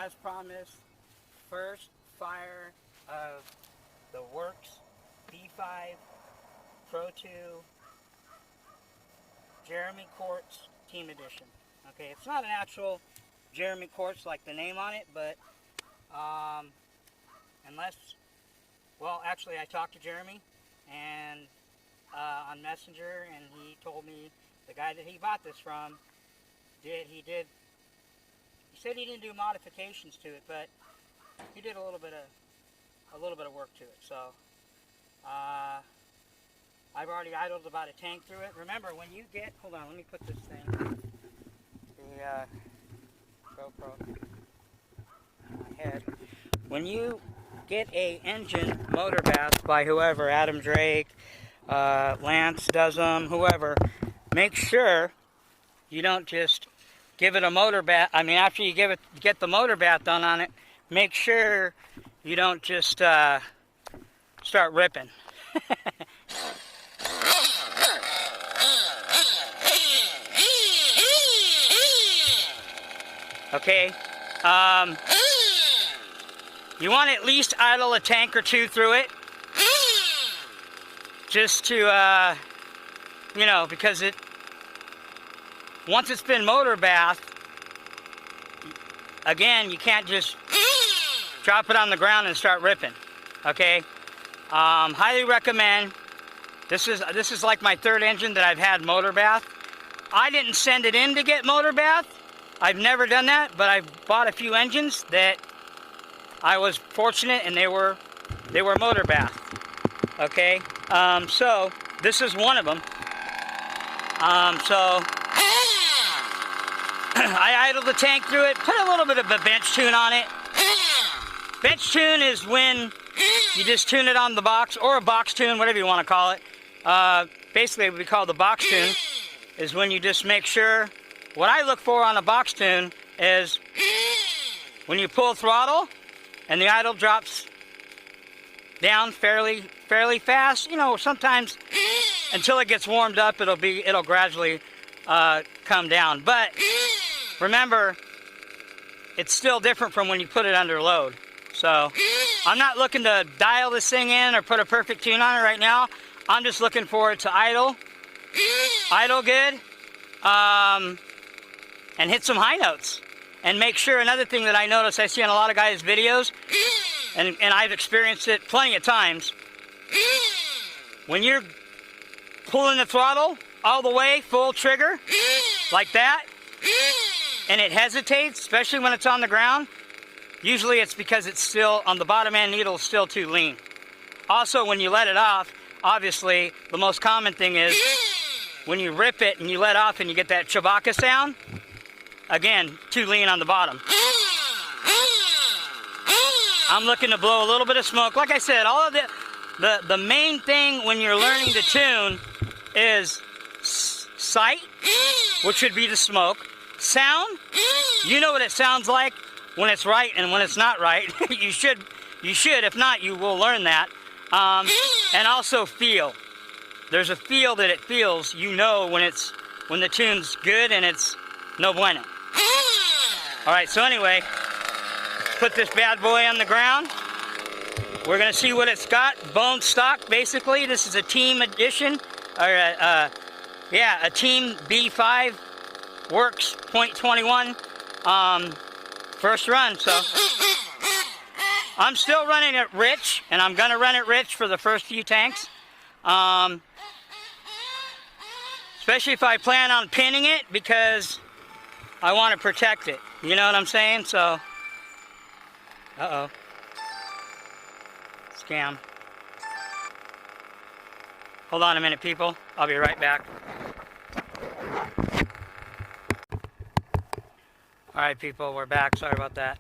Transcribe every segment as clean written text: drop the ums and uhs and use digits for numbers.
as promised, first fire of the Works B5 PRO2 Jeremy Quartz Team Edition. Okay, it's not an actual Jeremy Quartz like the name on it, but unless, well, actually I talked to Jeremy and on Messenger, and he told me the guy that he bought this from he said he didn't do modifications to it, but he did a little bit of work to it. So I've already idled about a tank through it. Remember, when you get, hold on, let me put this thing, the GoPro on my head. When you get a engine motor bath by whoever, Adam Drake, Lance does them, whoever, make sure you don't just give it a motor bath. I mean, after you get the motor bath done on it, make sure you don't just start ripping. Okay, you want to at least idle a tank or two through it, just to, you know, because once it's been motor bathed, again, you can't just drop it on the ground and start ripping. Okay, highly recommend. This is like my third engine that I've had motor bath. I didn't send it in to get motor bath. I've never done that, but I've bought a few engines that I was fortunate and they were motor bath. Okay, so this is one of them. So I idled the tank through it, put a little bit of a bench tune on it. Bench tune is when you just tune it on the box, or a box tune, whatever you want to call it. Basically, what we call the box tune is when you just make sure. What I look for on a box tune is when you pull throttle and the idle drops down fairly fast. You know, sometimes until it gets warmed up, it'll gradually come down. But remember, it's still different from when you put it under load. So I'm not looking to dial this thing in or put a perfect tune on it right now. I'm just looking for it to idle good, and hit some high notes. And make sure, another thing that I notice I see on a lot of guys' videos, and I've experienced it plenty of times, when you're pulling the throttle all the way, full trigger, like that, and it hesitates, especially when it's on the ground, usually it's because it's still, on the bottom end needle, still too lean. Also, when you let it off, obviously, the most common thing is, when you rip it and you let off and you get that Chewbacca sound, again, too lean on the bottom. I'm looking to blow a little bit of smoke. Like I said, all of the main thing when you're learning to tune is sight, which would be the smoke. Sound, you know what it sounds like when it's right and when it's not right. You should, if not, you will learn that. And also feel. There's a feel that it feels, you know, when the tune's good and it's no bueno. Alright, so anyway, put this bad boy on the ground. We're going to see what it's got. Bone stock, basically. This is a team edition, or a team B5 Works .21 first run. So I'm still running it rich, and I'm going to run it rich for the first few tanks. Especially if I plan on pinning it, because I want to protect it. You know what I'm saying? So, uh-oh. Scam. Hold on a minute, people. I'll be right back. Alright, people, we're back. Sorry about that.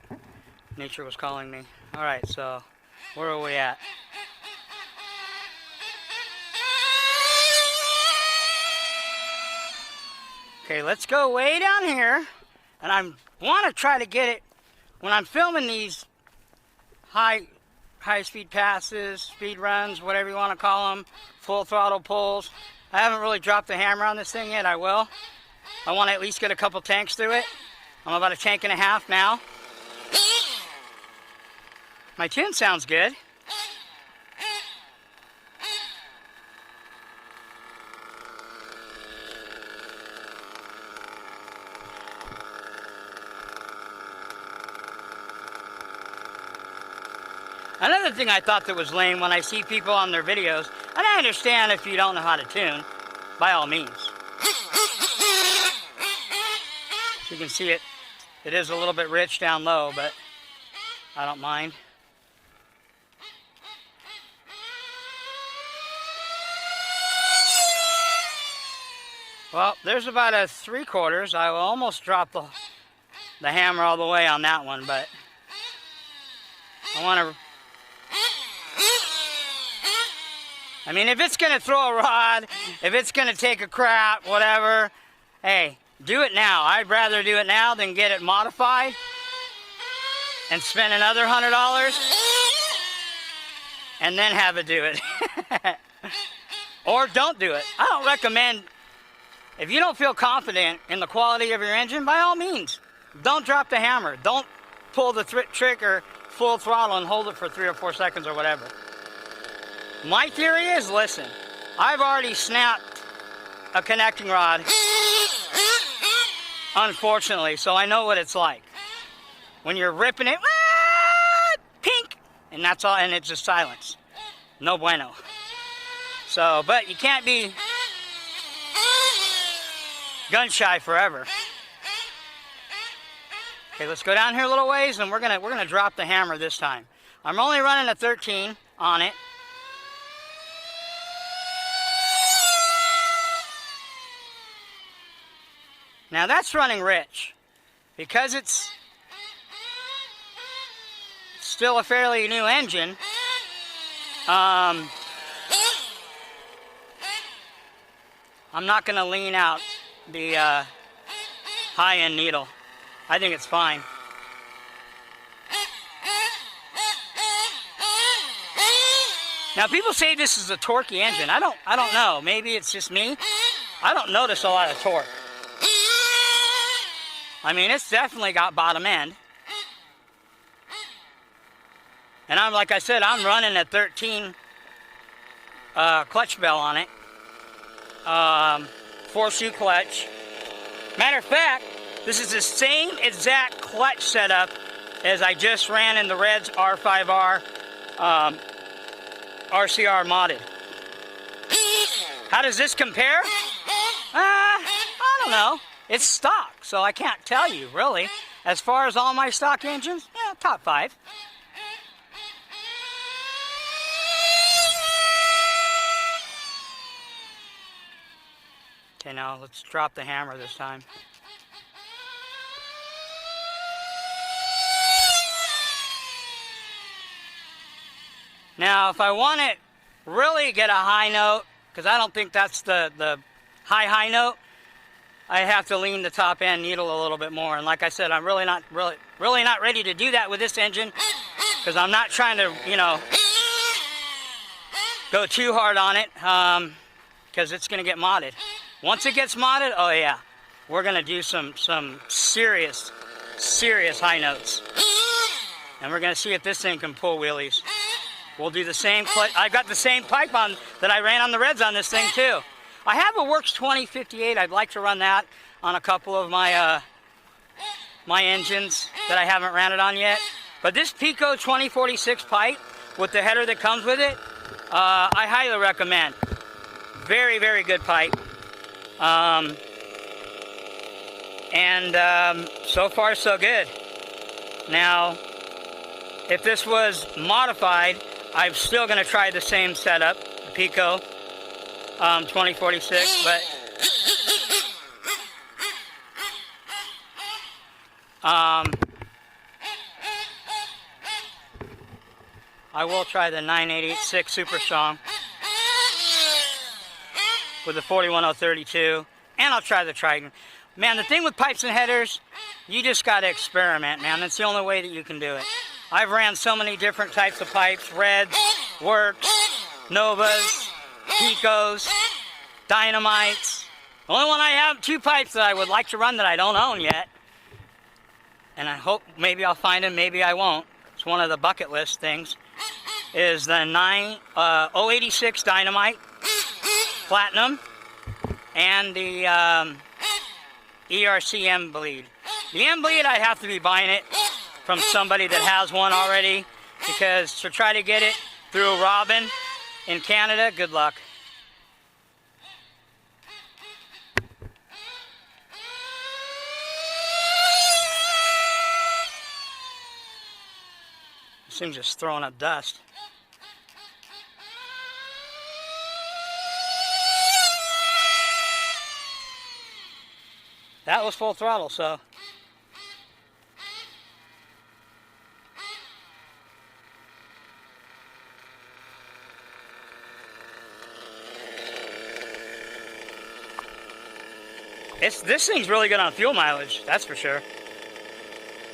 Nature was calling me. Alright, so, where are we at? Okay, let's go way down here, and I want to try to get it, when I'm filming these high-speed passes, speed runs, whatever you want to call them, full throttle pulls. I haven't really dropped the hammer on this thing yet. I will. I want to at least get a couple tanks through it. I'm about a tank and a half now. My tune sounds good. Another thing I thought that was lame when I see people on their videos, and I understand if you don't know how to tune, by all means. You can see it is a little bit rich down low, but I don't mind. Well, there's about a 3/4. I will almost drop the hammer all the way on that one, but I want to... I mean, if it's going to throw a rod, if it's going to take a crap, whatever, hey, do it now. I'd rather do it now than get it modified and spend another $100 and then have it do it. Or don't do it. I don't recommend, if you don't feel confident in the quality of your engine, by all means, don't drop the hammer. Don't pull the trigger full throttle and hold it for 3 or 4 seconds or whatever. My theory is, listen, I've already snapped a connecting rod, unfortunately, so I know what it's like. When you're ripping it, pink, and that's all, and it's just silence. No bueno. So, but you can't be gun shy forever. Okay, let's go down here a little ways, and we're gonna drop the hammer this time. I'm only running a 13 on it. Now that's running rich. Because it's still a fairly new engine, I'm not going to lean out the high-end needle. I think it's fine. Now people say this is a torquey engine. I don't know. Maybe it's just me. I don't notice a lot of torque. I mean, it's definitely got bottom end. And like I said, I'm running a 13 clutch bell on it. 4-shoe clutch. Matter of fact, this is the same exact clutch setup as I just ran in the Reds R5R RCR modded. How does this compare? I don't know. It's stock, so I can't tell you, really. As far as all my stock engines, yeah, top 5. Okay, now let's drop the hammer this time. Now, if I want to really get a high note, because I don't think that's the high note, I have to lean the top end needle a little bit more. And like I said, I'm really not ready to do that with this engine, because I'm not trying to, you know, go too hard on it, because it's going to get modded. Once it gets modded, oh yeah, we're going to do some serious high notes. And we're going to see if this thing can pull wheelies. We'll do the same, I've got the same pipe on that I ran on the Reds on this thing too. I have a Works 2058. I'd like to run that on a couple of my my engines that I haven't ran it on yet. But this Pico 2046 pipe with the header that comes with it, I highly recommend. Very, very good pipe. So far so good. Now, if this was modified, I'm still going to try the same setup, the Pico 2046, but I will try the 9886 Super Strong with the 41032, and I'll try the Triton. Man, the thing with pipes and headers, you just got to experiment, man. That's the only way that you can do it. I've ran so many different types of pipes: Reds, Works, Novas, Picos, Dynamites. The only one I have, 2 pipes that I would like to run that I don't own yet. And I hope maybe I'll find them, maybe I won't. It's one of the bucket list things. Is the 086 Dynamite Platinum and the ERC M bleed. The M bleed, I'd have to be buying it from somebody that has one already, because to try to get it through Robin in Canada, good luck. This thing's just throwing up dust. That was full throttle, so. This thing's really good on fuel mileage, that's for sure.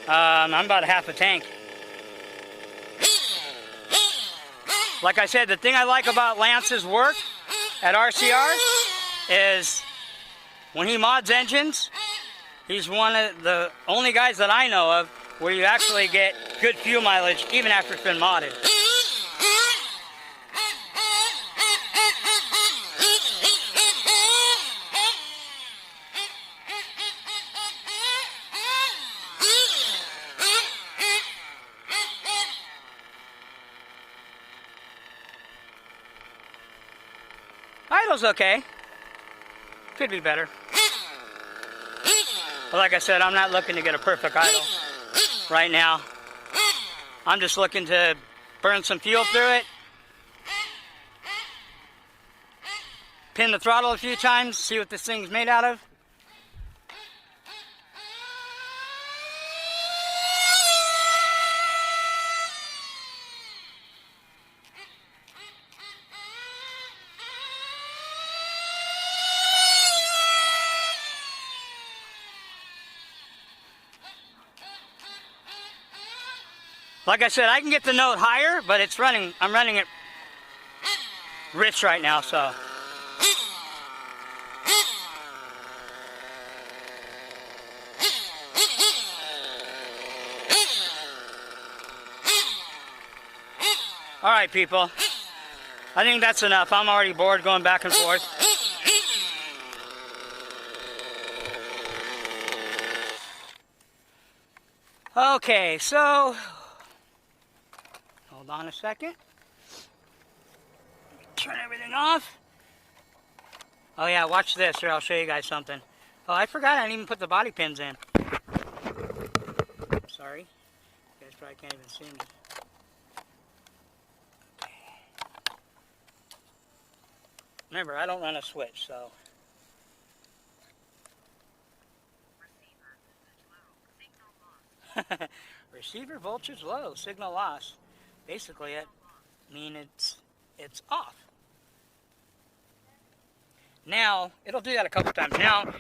I'm about a half a tank. Like I said, the thing I like about Lance's work at RCR is when he mods engines, he's one of the only guys that I know of where you actually get good fuel mileage even after it's been modded. Idle's okay. Could be better. But like I said, I'm not looking to get a perfect idle right now. I'm just looking to burn some fuel through it, pin the throttle a few times, see what this thing's made out of. Like I said, I can get the note higher, but it's running. I'm running it rich right now, so. All right, people. I think that's enough. I'm already bored going back and forth. Okay, so. Hold on a second. Turn everything off. Oh yeah, watch this. Here, I'll show you guys something. Oh, I forgot I didn't even put the body pins in. Sorry. You guys probably can't even see me. Okay. Remember, I don't run a switch, so. Receiver voltage low, signal loss. Basically, it means it's off. Now, it'll do that a couple times. Now,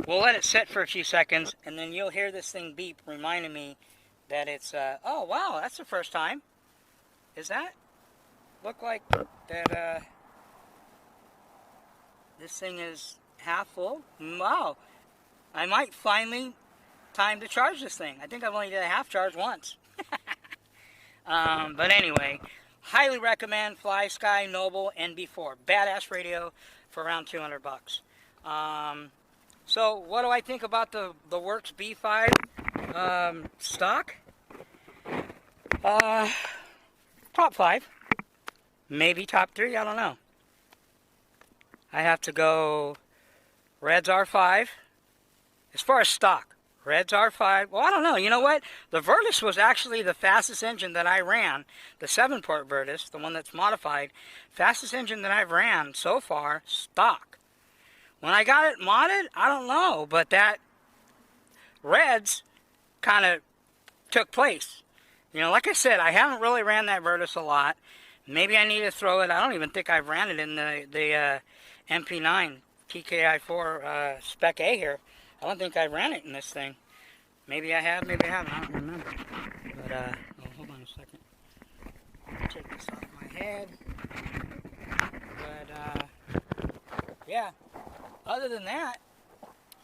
we'll let it sit for a few seconds, and then you'll hear this thing beep, reminding me that it's, oh, wow, that's the first time. Is that? Look like that, this thing is half full. Wow. I might finally time to charge this thing. I think I've only did a half charge once. But anyway, highly recommend Fly Sky Noble NB4. Badass radio for around 200 bucks. So what do I think about the Works B5 stock? Top 5. Maybe top 3, I don't know. I have to go Reds R5. As far as stock, Reds R5, well, I don't know. You know what? The Virtus was actually the fastest engine that I ran. The 7-port Virtus, the one that's modified. Fastest engine that I've ran so far, stock. When I got it modded, I don't know. But that Reds kind of took place. You know, like I said, I haven't really ran that Virtus a lot. Maybe I need to throw it. I don't even think I've ran it in the MP9 TKI4 Spec A here. I don't think I ran it in this thing. Maybe I have, maybe I haven't. I don't remember. But, oh, hold on a second. Take this off my head. But, yeah. Other than that,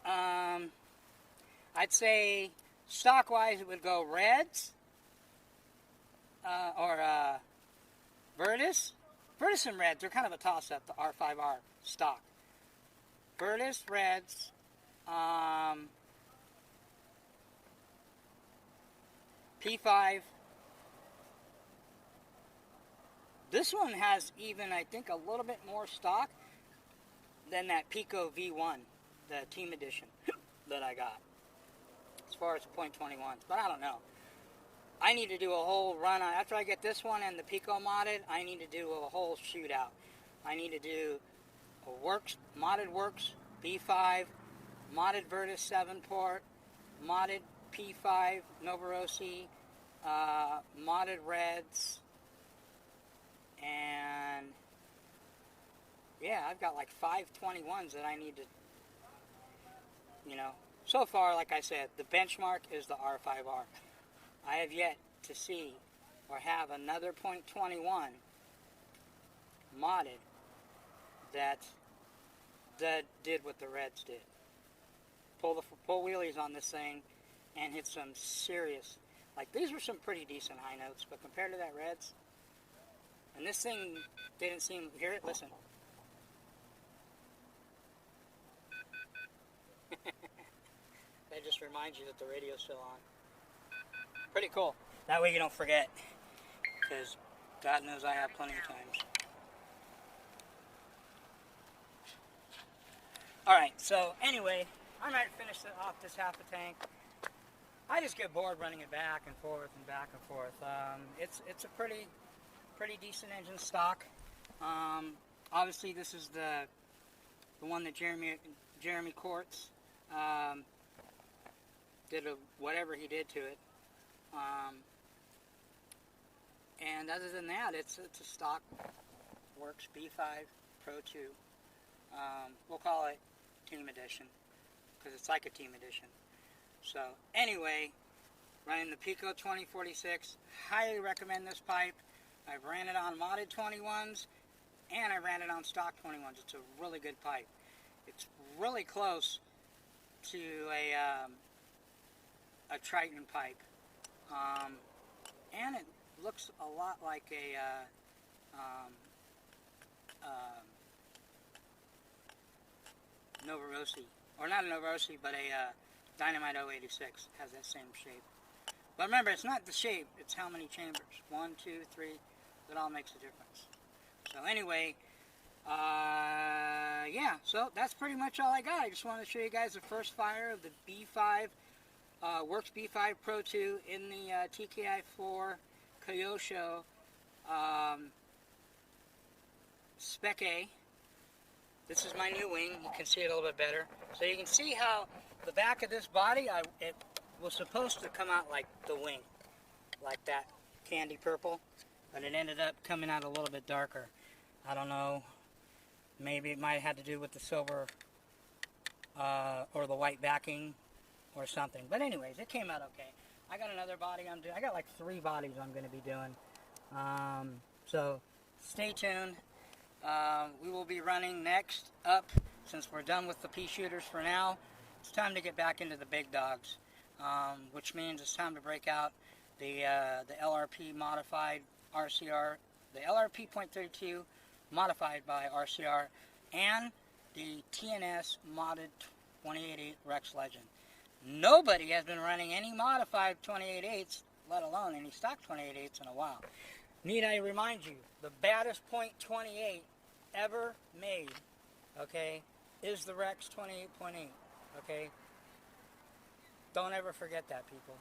I'd say stock-wise it would go Reds, Virtus and Reds, they're kind of a toss-up, the R5R stock. Virtus, Reds, P5. This one has even, I think, a little bit more stock than that Pico V1, the Team Edition that I got, as far as .21s, but I don't know. I need to do a whole run on, after I get this one and the Pico modded, I need to do a whole shootout. I need to do a Works, modded Works B5, modded Virtus 7-port, modded P5 Novarosi, modded Reds, and yeah, I've got like 5 21s that I need to, you know. So far, like I said, the benchmark is the R5R. I have yet to see or have another .21 modded that did what the Reds did. Pull wheelies on this thing and hit some serious, like these were some pretty decent high notes, but compared to that Reds, and this thing didn't seem, hear it, listen. That just reminds you that the radio's still on. Pretty cool. That way you don't forget, because God knows I have plenty of times. Alright, so anyway, I might finish off this half a tank. I just get bored running it back and forth and back and forth. It's a pretty decent engine stock. Obviously this is the one that Jeremy Quartz did whatever he did to it. And other than that, it's a stock Works B5 PRO2. We'll call it Team Edition, because it's like a Team Edition. So anyway, running the Pico 2046, highly recommend this pipe. I've ran it on modded 21s, and I ran it on stock 21s. It's a really good pipe. It's really close to a Triton pipe, and it looks a lot like a Novarosi, or not a Novarosi, but a Dynamite 086 has that same shape. But remember, it's not the shape, it's how many chambers. 1, 2, 3, that all makes a difference. So anyway, yeah, so that's pretty much all I got. I just wanted to show you guys the first fire of the B5, Works B5 PRO2 in the TKI4 Kyosho Spec A. This is my new wing. You can see it a little bit better. So you can see how the back of this body, it was supposed to come out like the wing, like that candy purple, but it ended up coming out a little bit darker. I don't know, maybe it might have had to do with the silver or the white backing or something. But anyways, it came out okay. I got another body I'm doing. I got like 3 bodies I'm going to be doing. So stay tuned. We will be running next up, since we're done with the pea shooters for now. It's time to get back into the big dogs, which means it's time to break out the LRP modified RCR, the LRP .32 modified by RCR, and the TNS modded 28.8 Rex Legend. Nobody has been running any modified 28.8s, let alone any stock 28.8s in a while. Need I remind you, the baddest .28 ever made, okay, is the Rex 28.8, okay? Don't ever forget that, people.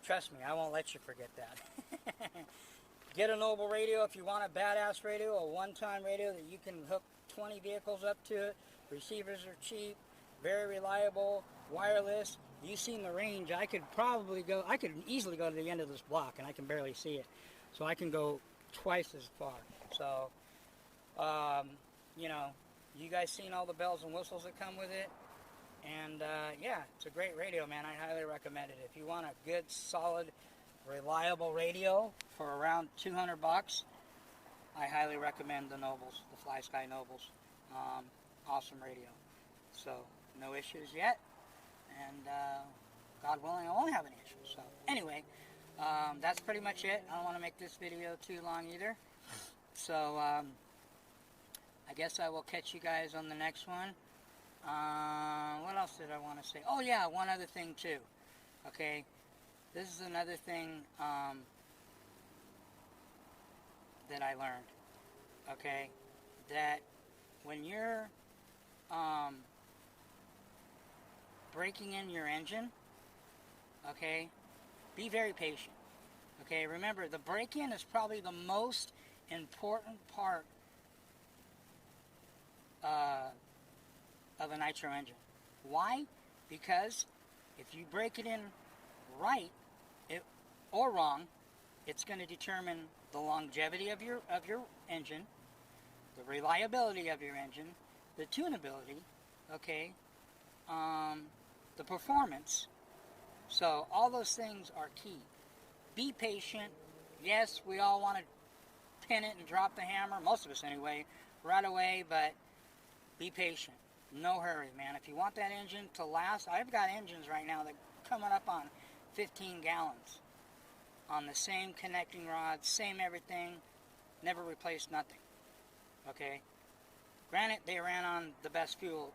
Trust me, I won't let you forget that. Get a Noble radio if you want a badass radio, a one-time radio that you can hook 20 vehicles up to it. Receivers are cheap, very reliable, wireless. You've seen the range. I could easily go to the end of this block, and I can barely see it. So I can go twice as far. So, you know, you guys seen all the bells and whistles that come with it. And, yeah, it's a great radio, man. I highly recommend it. If you want a good, solid, reliable radio for around 200 bucks, I highly recommend the Nobles, the Fly Sky Nobles. Awesome radio. So, no issues yet. And, God willing, I won't have any issues. So, anyway, that's pretty much it. I don't want to make this video too long either. So, I guess I will catch you guys on the next one. What else did I want to say? Oh yeah, one other thing too. Okay, this is another thing that I learned. Okay, that when you're breaking in your engine, okay, be very patient. Okay, remember the break-in is probably the most important part of a nitro engine. Why? Because if you break it in right or wrong, it's going to determine the longevity of your engine, the reliability of your engine, the tunability, okay, the performance. So all those things are key. Be patient. Yes, we all want to pin it and drop the hammer, most of us anyway, right away, but be patient. No hurry, man. If you want that engine to last, I've got engines right now that are coming up on 15 gallons on the same connecting rods, same everything, never replaced nothing. Okay? Granted, they ran on the best fuel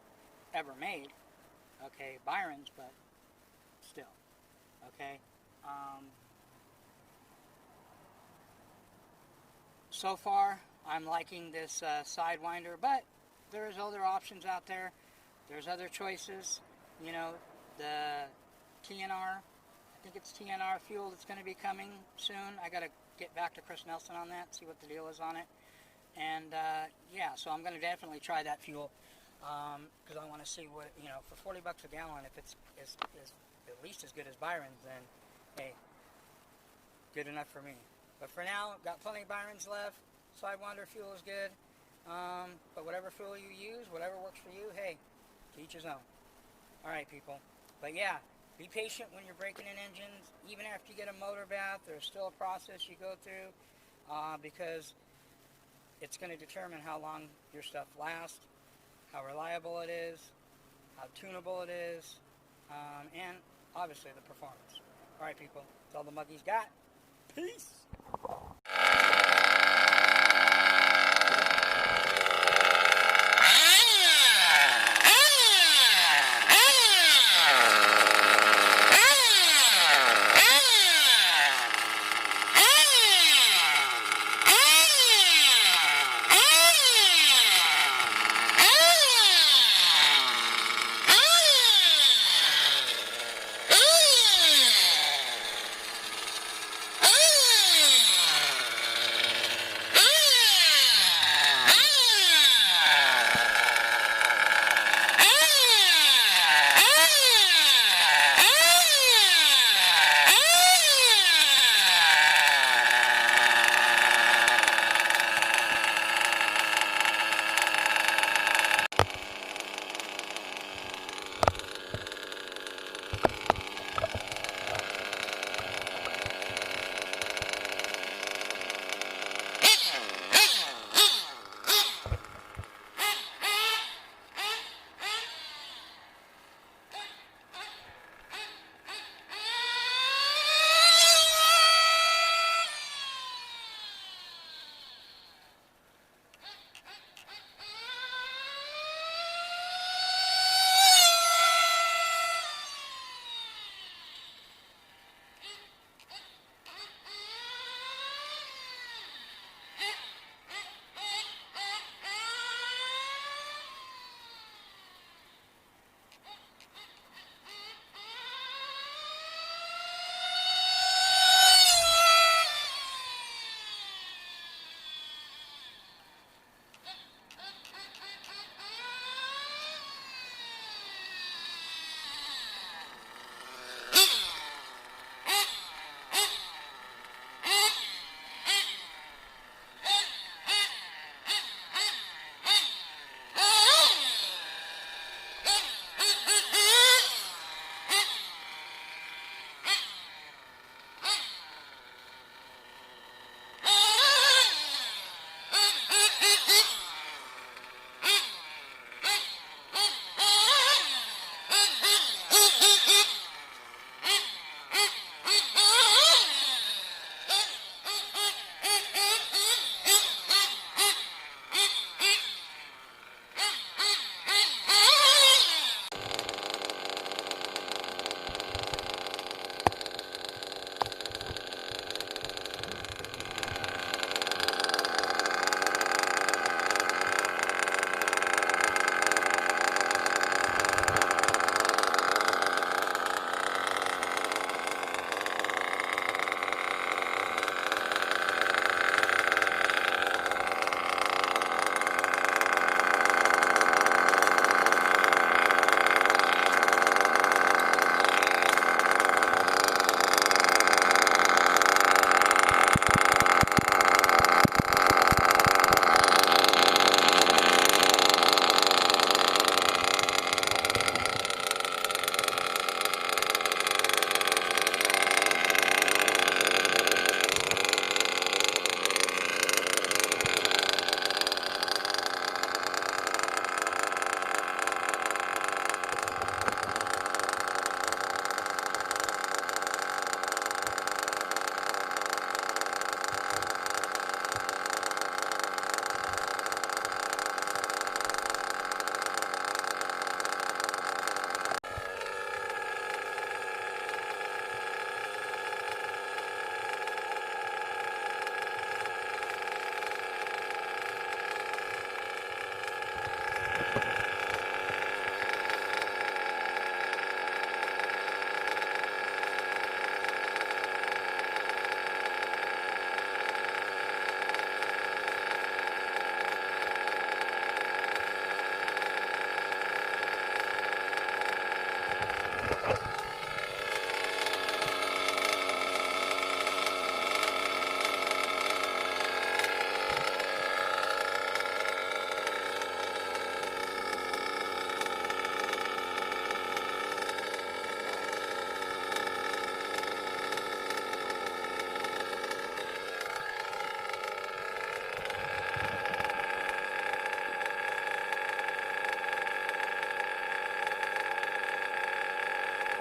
ever made, okay, Byron's, but still, okay? So far, I'm liking this Sidewinder, but there's other options out there. There's other choices. You know, the TNR, I think it's TNR fuel that's going to be coming soon. I got to get back to Chris Nelson on that, see what the deal is on it. And yeah, so I'm going to definitely try that fuel because I want to see what, you know, for 40 bucks a gallon, if it's at least as good as Byron's, then hey, good enough for me. But for now, got plenty of Byron's left. Sidewinder fuel is good. But whatever fuel you use, whatever works for you, hey, to each his own. Alright, people. But yeah, be patient when you're breaking in engines. Even after you get a motor bath, there's still a process you go through because it's going to determine how long your stuff lasts, how reliable it is, how tunable it is, and obviously the performance. Alright, people. That's all the Muggy's got. Peace!